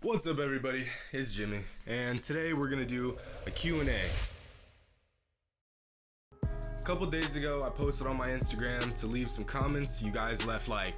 What's up everybody, it's Jimmy, and today we're gonna do a Q&A. A couple days ago I posted on my Instagram to leave some comments. You guys left like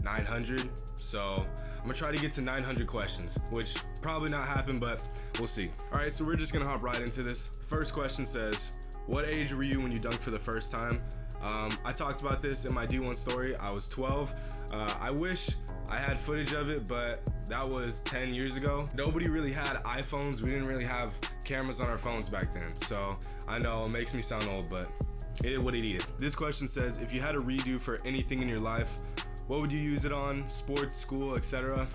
900, so I'm gonna try to get to 900 questions, which probably not happen, but we'll see. Alright, so we're just gonna hop right into this. First question says, what age were you when you dunked for the first time? I talked about this in my D1 story. I was 12. I wish I had footage of it, but that was 10 years ago. Nobody really had iPhones. We didn't really have cameras on our phones back then. So I know it makes me sound old, but it is what it is. This question says, if you had a redo for anything in your life, what would you use it on? Sports, school, etc.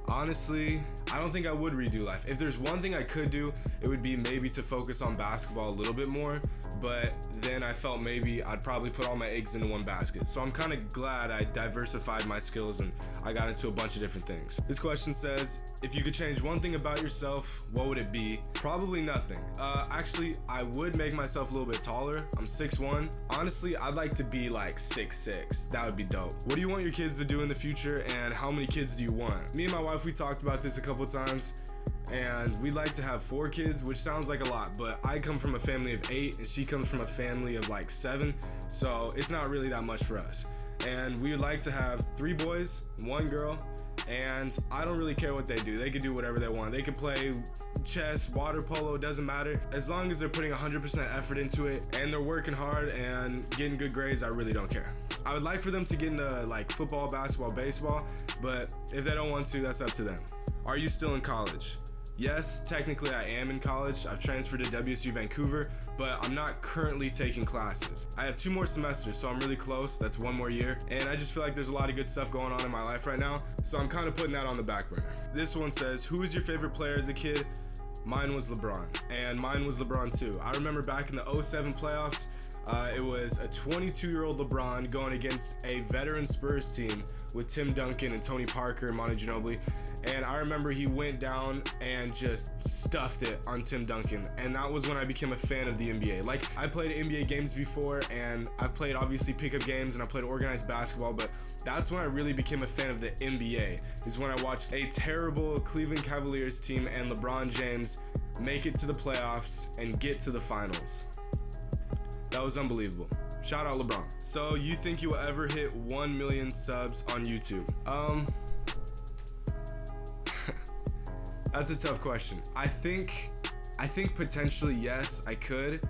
Honestly, I don't think I would redo life. If there's one thing I could do, it would be maybe to focus on basketball a little bit more, but then I felt maybe I'd probably put all my eggs into one basket. So I'm kind of glad I diversified my skills and I got into a bunch of different things. This question says, if you could change one thing about yourself, what would it be? Probably nothing. Actually, I would make myself a little bit taller. I'm 6'1". Honestly, I'd like to be like 6'6". That would be dope. What do you want your kids to do in the future, and how many kids do you want? Me and my wife, we talked about this a couple times, and we'd like to have 4 kids, which sounds like a lot, but I come from a family of 8 and she comes from a family of like 7, so it's not really that much for us. And we would like to have 3 boys, 1 girl, and I don't really care what they do. They can do whatever they want. They can play chess, water polo, doesn't matter. As long as they're putting 100% effort into it and they're working hard and getting good grades, I really don't care. I would like for them to get into like football, basketball, baseball, but if they don't want to, that's up to them. Are you still in college? Yes, technically I am in college. I've transferred to WSU Vancouver, but I'm not currently taking classes. I have 2 more semesters, so I'm really close. That's 1 more year, and I just feel like there's a lot of good stuff going on in my life right now, so I'm kind of putting that on the back burner. This one says, who was your favorite player as a kid? Mine was LeBron, and mine was LeBron too. I remember back in the 07 playoffs, it was a 22-year-old LeBron going against a veteran Spurs team with Tim Duncan and Tony Parker and Manu Ginobili. And I remember he went down and just stuffed it on Tim Duncan. And that was when I became a fan of the NBA. Like, I played NBA games before, and I've played obviously pickup games, and I played organized basketball, but that's when I really became a fan of the NBA, is when I watched a terrible Cleveland Cavaliers team and LeBron James make it to the playoffs and get to the finals. That was unbelievable. Shout out LeBron. So you think you will ever hit 1 million subs on YouTube? That's a tough question. I think potentially yes, I could.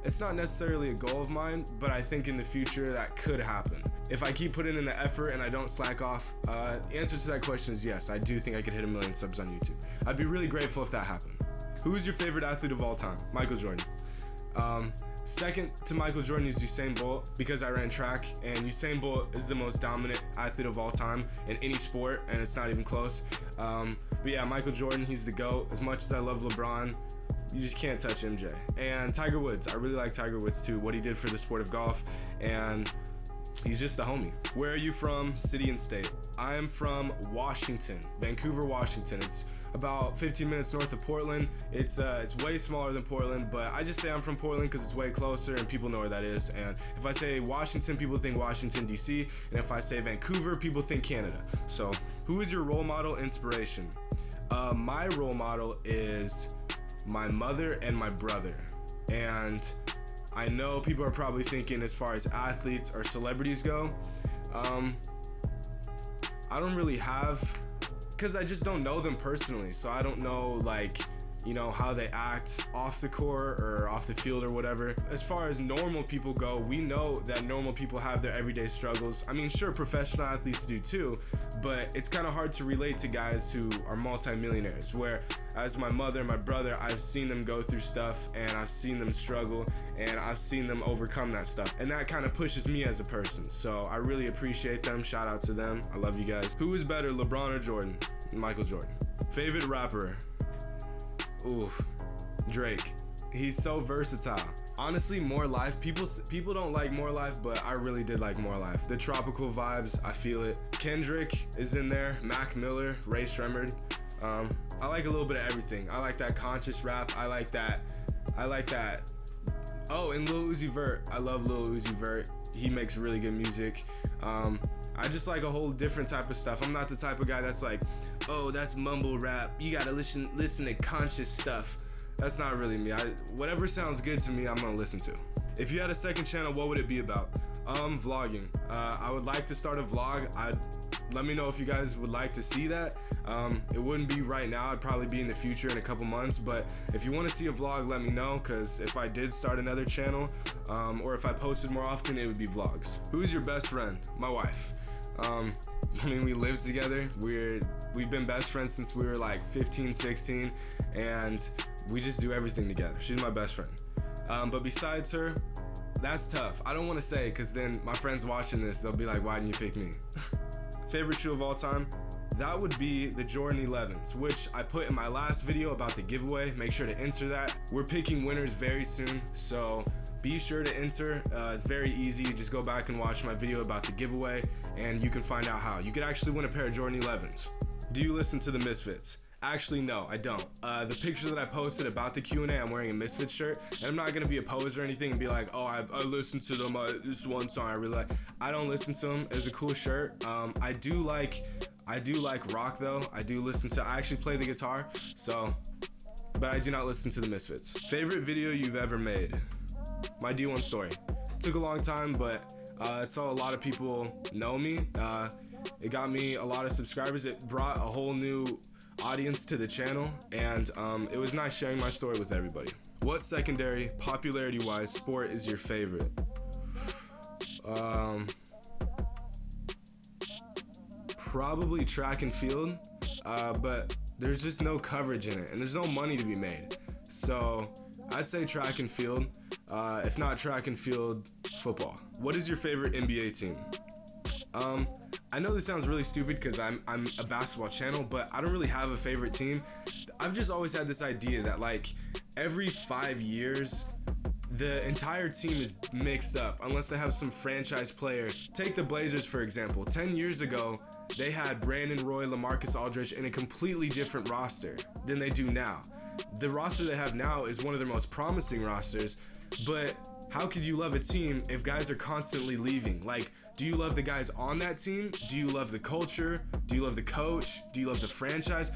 It's not necessarily a goal of mine, but I think in the future that could happen. If I keep putting in the effort and I don't slack off, the answer to that question is yes, I do think I could hit 1 million subs on YouTube. I'd be really grateful if that happened. Who is your favorite athlete of all time? Michael Jordan. Second to Michael Jordan is Usain Bolt, because I ran track, and Usain Bolt is the most dominant athlete of all time in any sport, and it's not even close. But yeah, Michael Jordan, he's the GOAT. As much as I love LeBron, you just can't touch MJ. And Tiger Woods, I really like Tiger Woods too, what he did for the sport of golf, and he's just a homie. Where are you from, city and state? I am from Washington, Vancouver, Washington. It's about 15 minutes north of Portland. It's way smaller than Portland, but I just say I'm from Portland because it's way closer and people know where that is. And if I say Washington, people think Washington, D.C. And if I say Vancouver, people think Canada. So who is your role model inspiration? My role model is my mother and my brother. And I know people are probably thinking as far as athletes or celebrities go, I don't really have, because I just don't know them personally, so I don't know, like, you know, how they act off the court or off the field or whatever. As far as normal people go, we know that normal people have their everyday struggles. I mean, sure, professional athletes do too, but it's kind of hard to relate to guys who are multimillionaires, where as my mother and my brother, I've seen them go through stuff, and I've seen them struggle, and I've seen them overcome that stuff, and that kind of pushes me as a person. So I really appreciate them. Shout out to them. I love you guys. Who is better, LeBron or Jordan? Michael Jordan. Favorite rapper? Ooh, Drake. He's so versatile. Honestly, More Life. People don't like More Life, but I really did like More Life. The tropical vibes, I feel it. Kendrick is in there. Mac Miller, Ray Shremmerd. I like a little bit of everything. I like that conscious rap. I like that. Oh, and Lil Uzi Vert. I love Lil Uzi Vert. He makes really good music. I just like a whole different type of stuff. I'm not the type of guy that's like, oh, that's mumble rap. You gotta listen to conscious stuff. That's not really me. Whatever sounds good to me, I'm gonna listen to. If you had a second channel, what would it be about? Vlogging. I would like to start a vlog. Let me know if you guys would like to see that. It wouldn't be right now. It'd probably be in the future in a couple months. But if you want to see a vlog, let me know. Because if I did start another channel, or if I posted more often, it would be vlogs. Who's your best friend? My wife. I mean, we live together. We've been best friends since we were like 15, 16, and we just do everything together. She's my best friend. But besides her, that's tough. I don't want to say, because then my friends watching this, they'll be like, why didn't you pick me? Favorite shoe of all time? That would be the Jordan 11s, which I put in my last video about the giveaway. Make sure to enter that. We're picking winners very soon, so be sure to enter. It's very easy. You just go back and watch my video about the giveaway, and you can find out how. You could actually win a pair of Jordan 11s. Do you listen to the Misfits? Actually, no, I don't. The picture that I posted about the Q&A, I'm wearing a Misfits shirt, and I'm not gonna be a poser or anything and be like, oh, I listened to them, this one song I really like. I don't listen to them. It's a cool shirt. I do like rock though. I actually play the guitar, so, but I do not listen to the Misfits. Favorite video you've ever made? My D1 story. Took a long time, but it's how a lot of people know me. It got me a lot of subscribers. It brought a whole new audience to the channel, and it was nice sharing my story with everybody. What secondary, popularity-wise, sport is your favorite? Probably track and field, but there's just no coverage in it, and there's no money to be made. So I'd say track and field. If not track and field, football. What is your favorite NBA team? I know this sounds really stupid because I'm a basketball channel, but I don't really have a favorite team. I've just always had this idea that like every 5 years, the entire team is mixed up unless they have some franchise player. Take the Blazers, for example. 10 years ago, they had Brandon Roy, LaMarcus Aldridge in a completely different roster than they do now. The roster they have now is one of their most promising rosters, but how could you love a team if guys are constantly leaving? Like, do you love the guys on that team? Do you love the culture? Do you love the coach? Do you love the franchise?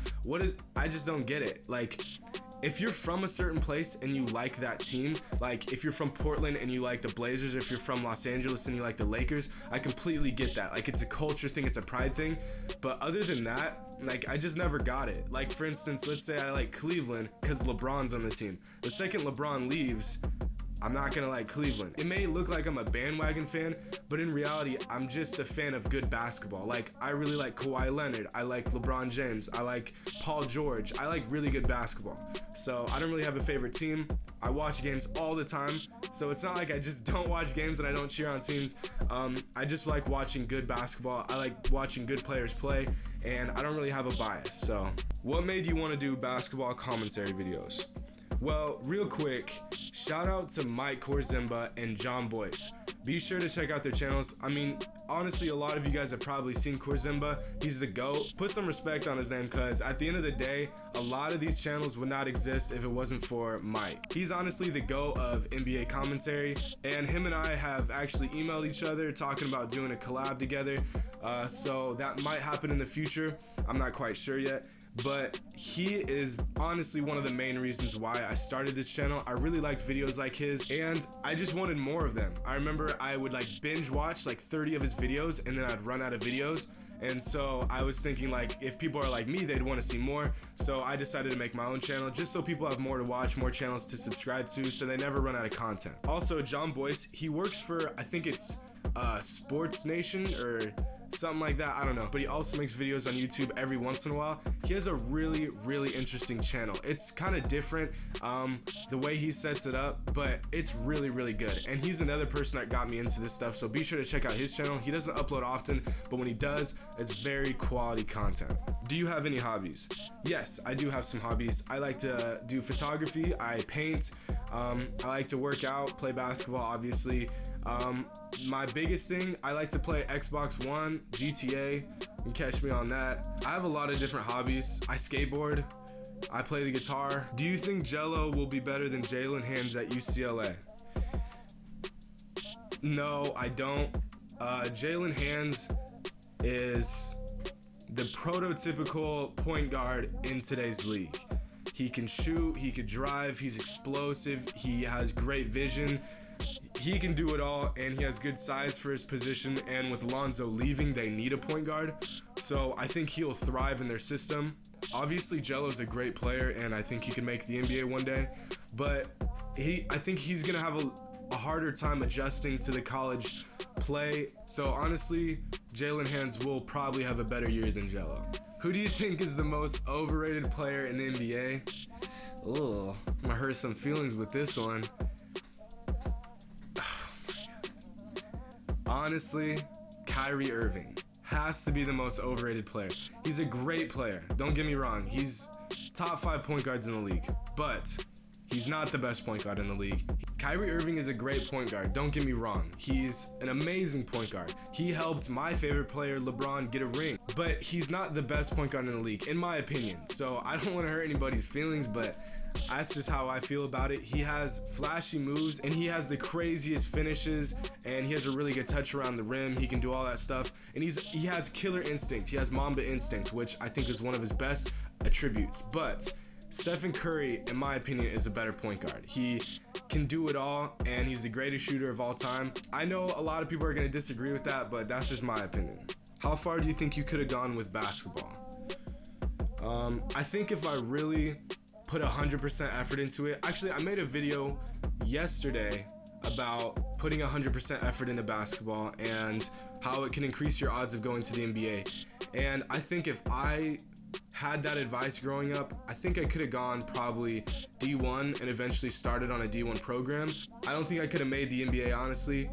I just don't get it. Like, if you're from a certain place and you like that team, like if you're from Portland and you like the Blazers, if you're from Los Angeles and you like the Lakers, I completely get that. Like, it's a culture thing, it's a pride thing. But other than that, like, I just never got it. Like, for instance, let's say I like Cleveland because LeBron's on the team. The second LeBron leaves, I'm not gonna like Cleveland. It may look like I'm a bandwagon fan, but in reality, I'm just a fan of good basketball. Like, I really like Kawhi Leonard. I like LeBron James. I like Paul George. I like really good basketball. So I don't really have a favorite team. I watch games all the time. So it's not like I just don't watch games and I don't cheer on teams. I just like watching good basketball. I like watching good players play, and I don't really have a bias. So what made you want to do basketball commentary videos? Well, real quick, shout out to Mike Korzimba and John Boyce. Be sure to check out their channels. I mean, honestly, a lot of you guys have probably seen Korzimba. He's the GOAT. Put some respect on his name, because at the end of the day, a lot of these channels would not exist if it wasn't for Mike. He's honestly the GOAT of NBA commentary, and him and I have actually emailed each other talking about doing a collab together. So that might happen in the future. I'm not quite sure yet. But he is honestly one of the main reasons why I started this channel. I really liked videos like his, and I just wanted more of them. I remember I would like binge watch like 30 of his videos, and then I'd run out of videos. And so I was thinking, like, if people are like me, they'd want to see more. So I decided to make my own channel just so people have more to watch, more channels to subscribe to, so they never run out of content. Also, John Boyce, he works for, I think it's Sports Nation or something like that, I don't know, but he also makes videos on YouTube every once in a while. He has a really, really interesting channel. It's kind of different, the way he sets it up, but it's really, really good. And he's another person that got me into this stuff, so be sure to check out his channel. He doesn't upload often, but when he does, it's very quality content. Do you have any hobbies? Yes, I do have some hobbies. I like to do photography, I paint, I like to work out, play basketball, obviously. My biggest thing, I like to play Xbox One, GTA, you can catch me on that. I have a lot of different hobbies. I skateboard, I play the guitar. Do you think Jello will be better than Jalen Hands at UCLA? No, I don't. Jalen Hands is the prototypical point guard in today's league. He can shoot, he can drive, he's explosive, he has great vision, he can do it all, and he has good size for his position. And with Lonzo leaving, they need a point guard, so I think he'll thrive in their system. Obviously, Jello's a great player, and I think he can make the NBA one day, but I think he's gonna have a harder time adjusting to the college play. So honestly, Jalen Hands will probably have a better year than Jello. Who do you think is the most overrated player in the NBA? Oh, I'm gonna hurt some feelings with this one. Honestly, Kyrie Irving has to be the most overrated player. He's a great player, don't get me wrong. He's top 5 point guards in the league, but he's not the best point guard in the league. Kyrie Irving is a great point guard, don't get me wrong. He's an amazing point guard. He helped my favorite player, LeBron, get a ring, but he's not the best point guard in the league, in my opinion. So I don't want to hurt anybody's feelings, but that's just how I feel about it. He has flashy moves, and he has the craziest finishes, and he has a really good touch around the rim. He can do all that stuff, and he has killer instinct. He has Mamba instinct, which I think is one of his best attributes. But Stephen Curry, in my opinion, is a better point guard. He can do it all, and he's the greatest shooter of all time. I know a lot of people are going to disagree with that, but that's just my opinion. How far do you think you could have gone with basketball? I think if I really put 100% effort into it. Actually, I made a video yesterday about putting 100% effort into basketball and how it can increase your odds of going to the NBA. And I think if I had that advice growing up, I think I could have gone probably D1 and eventually started on a D1 program. I don't think I could have made the NBA, honestly,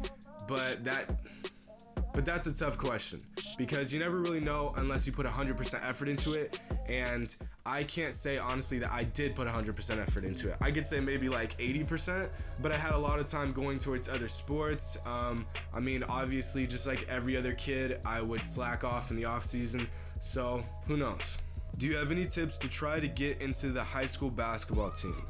but that's a tough question because you never really know unless you put 100% effort into it. And I can't say honestly that I did put 100% effort into it. I could say maybe like 80%, but I had a lot of time going towards other sports. I mean, obviously, just like every other kid, I would slack off in the off season. So who knows? Do you have any tips to try to get into the high school basketball team?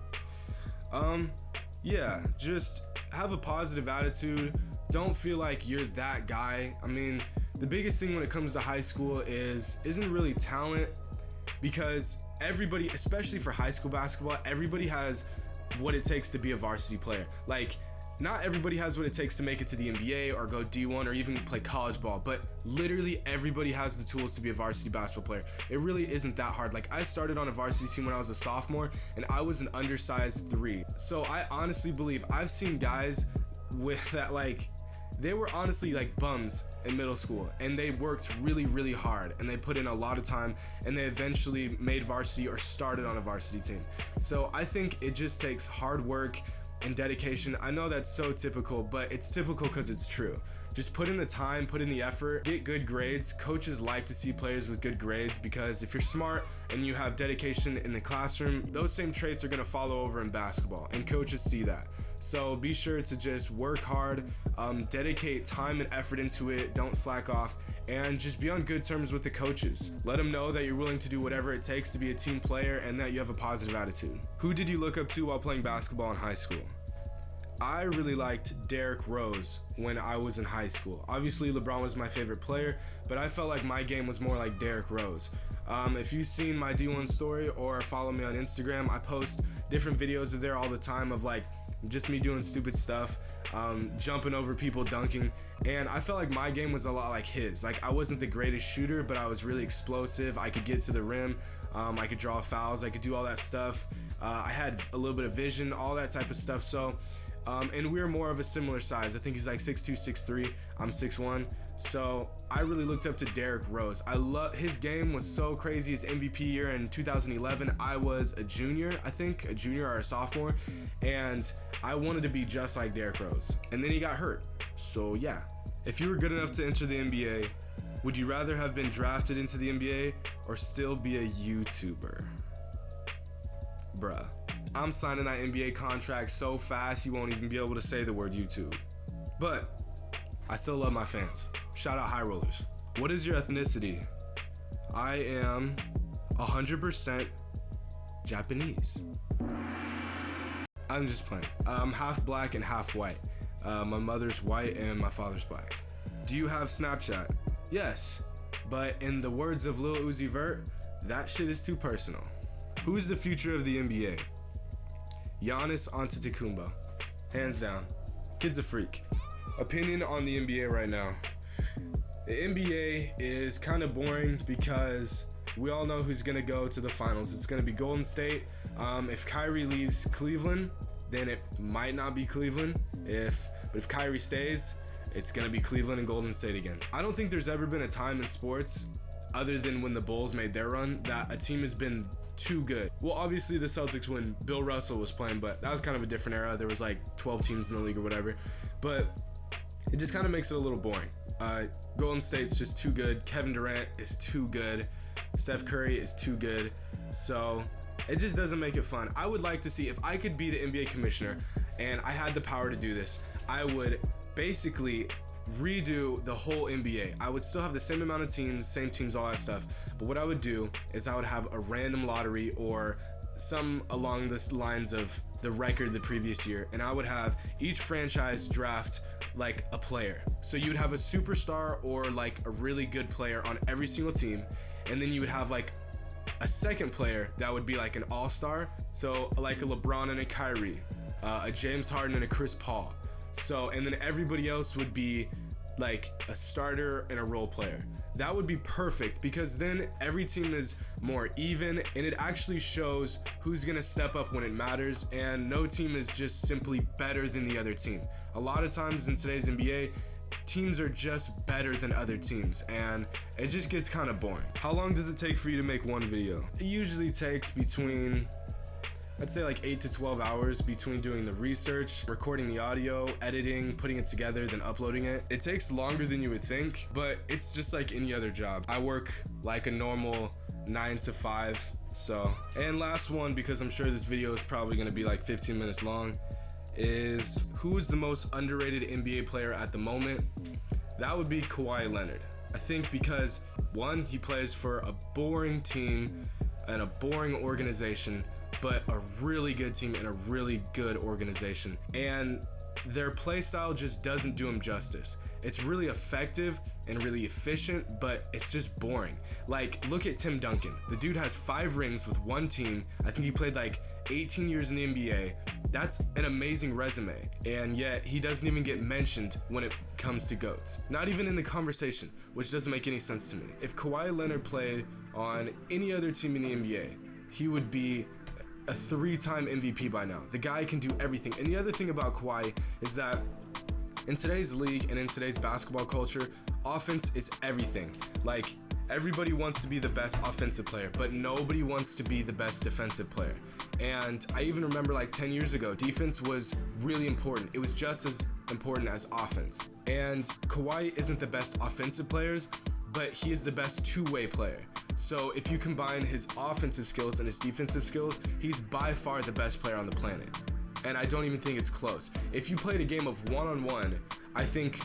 Yeah, just have a positive attitude. Don't feel like you're that guy. I mean, the biggest thing when it comes to high school isn't really talent, because everybody, especially for high school basketball, everybody has what it takes to be a varsity player. Like, not everybody has what it takes to make it to the NBA or go D1 or even play college ball, but literally everybody has the tools to be a varsity basketball player. It really isn't that hard. Like, I started on a varsity team when I was a sophomore, and I was an undersized 3. So I honestly believe I've seen guys with that, like, they were honestly like bums in middle school, and they worked really, really hard, and they put in a lot of time, and they eventually made varsity or started on a varsity team. So I think it just takes hard work and dedication. I know that's so typical, but it's typical because it's true. Just put in the time, put in the effort, get good grades. Coaches like to see players with good grades because if you're smart and you have dedication in the classroom, those same traits are going to follow over in basketball, and coaches see that. So be sure to just work hard, dedicate time and effort into it, don't slack off, and just be on good terms with the coaches. Let them know that you're willing to do whatever it takes to be a team player and that you have a positive attitude. Who did you look up to while playing basketball in high school? I really liked Derrick Rose when I was in high school. Obviously, LeBron was my favorite player, but I felt like my game was more like Derrick Rose. If you've seen my D1 story or follow me on Instagram, I post different videos of there all the time of like just me doing stupid stuff, jumping over people, dunking, and I felt like my game was a lot like his. Like, I wasn't the greatest shooter, but I was really explosive. I could get to the rim, I could draw fouls, I could do all that stuff. I had a little bit of vision, all that type of stuff. So and we're more of a similar size. I think he's like 6'2", 6'3". I'm 6'1". So I really looked up to Derrick Rose. His game was so crazy. His MVP year in 2011, I was a junior or a sophomore, and I wanted to be just like Derrick Rose. And then he got hurt. So yeah. If you were good enough to enter the NBA, would you rather have been drafted into the NBA or still be a YouTuber? Bruh. I'm signing that NBA contract so fast you won't even be able to say the word YouTube. But I still love my fans. Shout out Highrollers. What is your ethnicity? I am 100% Japanese. I'm just playing. I'm half black and half white. My mother's white and my father's black. Do you have Snapchat? Yes. But in the words of Lil Uzi Vert, that shit is too personal. Who's the future of the NBA? Giannis Antetokounmpo. Hands down. Kid's a freak. Opinion on the NBA right now. The NBA is kind of boring because we all know who's gonna go to the finals. It's gonna be Golden State. If Kyrie leaves Cleveland, then it might not be Cleveland. But if Kyrie stays, it's gonna be Cleveland and Golden State again. I don't think there's ever been a time in sports, other than when the Bulls made their run, that a team has been too good. Well, obviously the Celtics when Bill Russell was playing, but that was kind of a different era. There was like 12 teams in the league or whatever. But it just kind of makes it a little boring. Golden State's just too good. Kevin Durant is too good. Steph Curry is too good. So it just doesn't make it fun. I would like to see, if I could be the NBA commissioner and I had the power to do this, I would basically redo the whole NBA. I would still have the same amount of teams, same teams, all that stuff. But what I would do is I would have a random lottery or some along the lines of the record the previous year, and I would have each franchise draft like a player. So you would have a superstar or like a really good player on every single team, and then you would have like a second player that would be like an all-star, so like a LeBron and a Kyrie, a James Harden and a Chris Paul. So, and then everybody else would be like a starter and a role player. That would be perfect because then every team is more even and it actually shows who's gonna step up when it matters, and no team is just simply better than the other team. A lot of times in today's NBA, teams are just better than other teams and it just gets kind of boring. How long does it take for you to make one video? It usually takes between, I'd say like 8 to 12 hours between doing the research, recording the audio, editing, putting it together, then uploading it. It takes longer than you would think, but it's just like any other job. I work like a normal 9 to 5. So, and last one, because I'm sure this video is probably gonna be like 15 minutes long, is who is the most underrated NBA player at the moment? That would be Kawhi Leonard. I think because one, he plays for a boring team and a boring organization, but a really good team and a really good organization. And their play style just doesn't do him justice. It's really effective and really efficient, but it's just boring. Like, look at Tim Duncan. The dude has 5 rings with one team. I think he played like 18 years in the NBA. That's an amazing resume, and yet he doesn't even get mentioned when it comes to GOATs. Not even in the conversation, which doesn't make any sense to me. If Kawhi Leonard played on any other team in the NBA, he would be a 3-time MVP by now. The guy can do everything. And the other thing about Kawhi is that in today's league and in today's basketball culture, offense is everything. Like, everybody wants to be the best offensive player, but nobody wants to be the best defensive player. And I even remember like 10 years ago, defense was really important. It was just as important as offense. And Kawhi isn't the best offensive players, but he is the best two-way player. So if you combine his offensive skills and his defensive skills, he's by far the best player on the planet. And I don't even think it's close. If you played a game of one-on-one, I think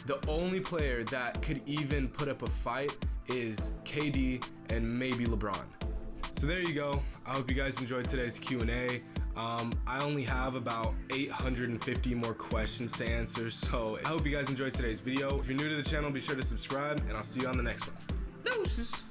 the only player that could even put up a fight is KD and maybe LeBron. So there you go. I hope you guys enjoyed today's Q&A. I only have about 850 more questions to answer, so I hope you guys enjoyed today's video. If you're new to the channel, be sure to subscribe, and I'll see you on the next one. Deuces!